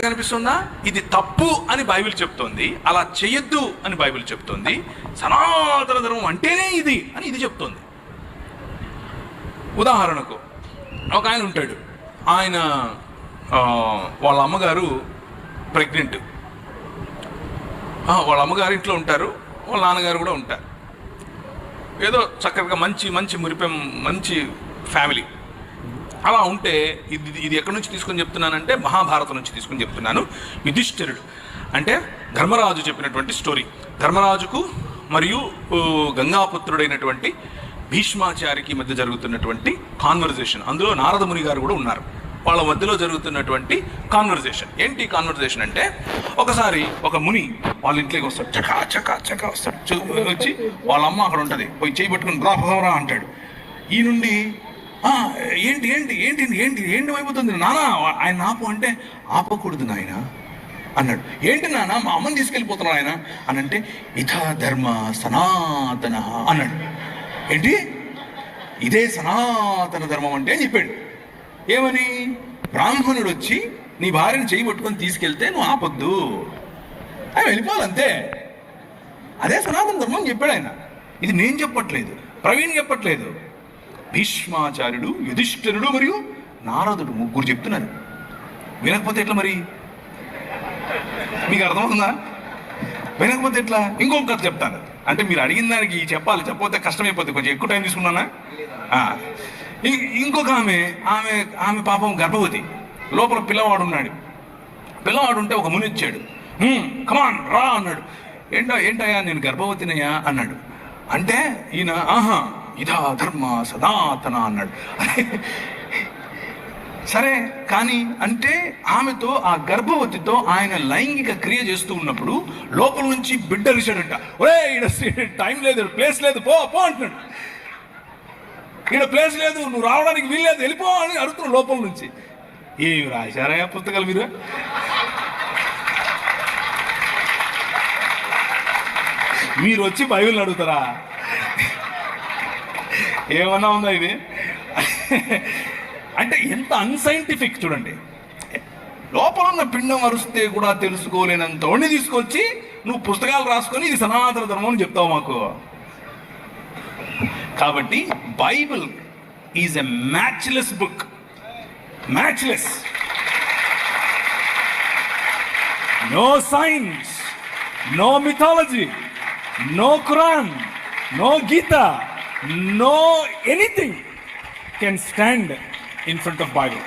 కనిపిస్తుందా? ఇది తప్పు అని బైబిల్ చెప్తోంది, అలా చెయ్యొద్దు అని బైబిల్ చెప్తోంది. సనాతన ధర్మం అంటేనే ఇది అని ఇది చెప్తోంది. ఉదాహరణకు ఒక ఆయన ఉంటాడు, ఆయన వాళ్ళ అమ్మగారు ప్రెగ్నెంట్, వాళ్ళ అమ్మగారు ఇంట్లో ఉంటారు, వాళ్ళ నాన్నగారు కూడా ఉంటారు. ఏదో చక్కగా మంచి మంచి మురిపెం మంచి ఫ్యామిలీ. అలా ఉంటే ఇది ఎక్కడి నుంచి తీసుకొని చెప్తున్నానంటే మహాభారతం నుంచి తీసుకొని చెప్తున్నాను. యుధిష్ఠిరుడు అంటే ధర్మరాజు చెప్పినటువంటి స్టోరీ. ధర్మరాజుకు మరియు గంగాపుత్రుడైనటువంటి భీష్మాచారికి మధ్య జరుగుతున్నటువంటి కాన్వర్జేషన్. అందులో నారద ముని గారు కూడా ఉన్నారు. వాళ్ళ మధ్యలో జరుగుతున్నటువంటి కాన్వర్జేషన్. ఏంటి కాన్వర్జేషన్ అంటే, ఒకసారి ఒక ముని వాళ్ళ ఇంట్లోకి వస్తాడు, చకా చకా చకా వస్తాడు. వచ్చి వాళ్ళ అమ్మ అక్కడ ఉంటుంది, పోయి చేయి పట్టుకుని రా అంటాడు. ఈ నుండి ఏంటి ఏంటి ఏంటి ఏంటి ఏంటి అయిపోతుంది నానా, ఆయన ఆపు అంటే ఆపకూడదు నాయన అన్నాడు. ఏంటి నాన్న, మా అమ్మని తీసుకెళ్ళిపోతున్నాడు ఆయన అని అంటే, ఇథా ధర్మ సనాతన అన్నాడు. ఏంటి, ఇదే సనాతన ధర్మం అంటే అని చెప్పాడు. ఏమని? బ్రాహ్మణుడు వచ్చి నీ భార్యను చేయి పట్టుకొని తీసుకెళ్తే నువ్వు ఆపొద్దు, ఆయన వెళ్ళిపోవాలంతే, అదే సనాతన ధర్మం చెప్పాడు ఆయన. ఇది నేను చెప్పట్లేదు, ప్రవీణ్ చెప్పట్లేదు, భీష్మాచార్యుడు, యుధిష్ఠిరుడు మరియు నారదుడు ముగ్గురు చెప్తున్నారు. వినకపోతే ఎట్లా మరి? మీకు అర్థమవుతుందా? వినకపోతే ఎట్లా? ఇంకొక కథ చెప్తాను. అంటే మీరు అడిగిన దానికి చెప్పాలి, చెప్పకపోతే కష్టమైపోతుంది. కొంచెం ఎక్కువ టైం తీసుకున్నానా? ఇంకొక ఆమె పాపం గర్భవతి, లోపల పిల్లవాడు ఉన్నాడు. పిల్లవాడు ఉంటే ఒక ముని ఇచ్చాడు. కమాన్ రా అన్నాడు. ఏంటయ్యా నేను గర్భవతినయ్యా అన్నాడు. అంటే ఈయన ఇదా ధర్మ సనాతన అన్నాడు. సరే కానీ అంటే ఆమెతో, ఆ గర్భవతితో ఆయన లైంగిక క్రియ చేస్తూ ఉన్నప్పుడు లోపల నుంచి బిడ్డ రిశాడంట. ఒరే ఈడ టైం లేదు, ప్లేస్ లేదు, పో పో అంటున్నాడు. ఈడ ప్లేస్ లేదు, నువ్వు రావడానికి వీల్లేదు, వెళ్ళిపో అని అడుగుతున్నాడు లోపల నుంచి. ఏమి రాశారా పుస్తకాలు మీరు? మీరు వచ్చి బైబిల్ని అడుగుతారా? ఏమన్నా ఉందా ఇది? అంటే ఎంత అన్సైంటిఫిక్ చూడండి. లోపల ఉన్న పిండం అరుస్తే కూడా తెలుసుకోలేనంత వాడిని తీసుకొచ్చి నువ్వు పుస్తకాలు రాసుకొని ఇది సనాతన ధర్మం అని చెప్తావు మాకు. కాబట్టి Bible is a matchless book. Matchless. No science, no mythology, no Quran, no Gita, no anything can stand in front of Bible.